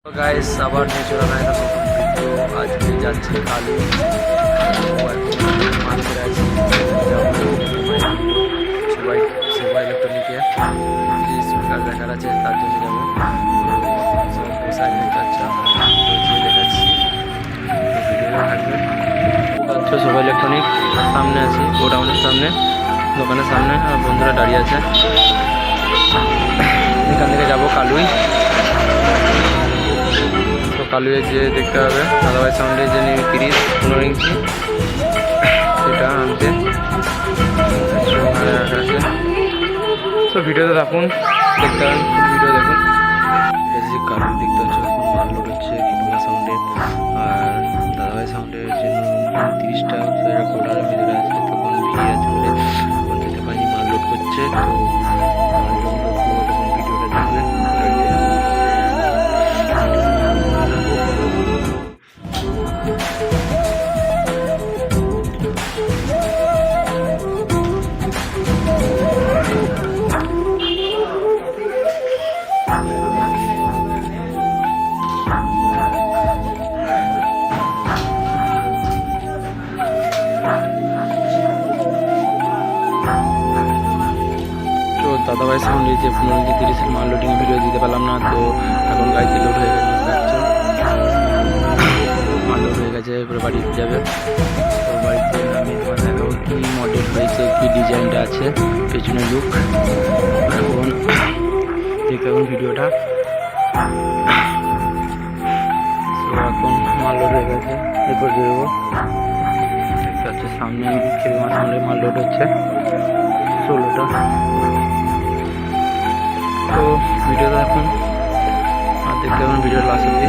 তো গাইস আবার নিয়ে চলে না একটা নতুন ভিডিও। আজকে যাচ্ছি কালু মাল করে আছি সবাই সবাই ইলেকট্রনিকে স্পিকার দেখার আছে তার জন্য যাবো। সব পোশাক দেখতে পাচ্ছ দেখাচ্ছি ভিডিও থাকবে। পাচ্ছ সবাই ইলেকট্রনিক সামনে আছি, গোডাউনের সামনে, দোকানের সামনে আর বন্ধুরা দাঁড়িয়ে আছে। এখান থেকে যাবো কালুই। তো কালুয়ে যে দেখতে হবে দাদাভাই সাউন্ডে যে 30-15 ইঞ্চি সেটা আনতে আছে। তো ভিডিওতে থাকুন, দেখতে পাবেন, ভিডিও দেখুন। যে কালু দেখতে হচ্ছে মাল লোড হচ্ছে কিংবা সাউন্ডে, আর দাদাভাই সাউন্ডের যে 30টা সেটা গোডাউনের ভিতরে আছে। তখন ভিড় আছে বলে তখন যেতে পারিনি, মাল লোড করছে। তো মাল যখন লোড করবো তখন ভিডিওটা দেখবেন। দাদাভাই সাউন্ডে যে 15-30 মাল লোডিং ভিডিও দিতে পারলাম না। তো এখন গাড়িতে লোড হয়ে গেছে, মাল লোড হয়ে গেছে, এরপরে বাড়ি যাবে। তো বাড়িতে আমি তোমার দেখাবো কী মডেল হয়েছে, কী ডিজাইনটা আছে, পেছনে লুক। এখন দেখতে পাবেন ভিডিওটা। তো এখন মাল লোড হয়ে গেছে, এরপর বেরোবো। দেখতে পাচ্ছি সামনে খেলমা সামনে মাল লোড হচ্ছে 16টা। তো ভিডিওটা এখন আর দেখতে পাবেন ভিডিওর লাস্ট অব্দি।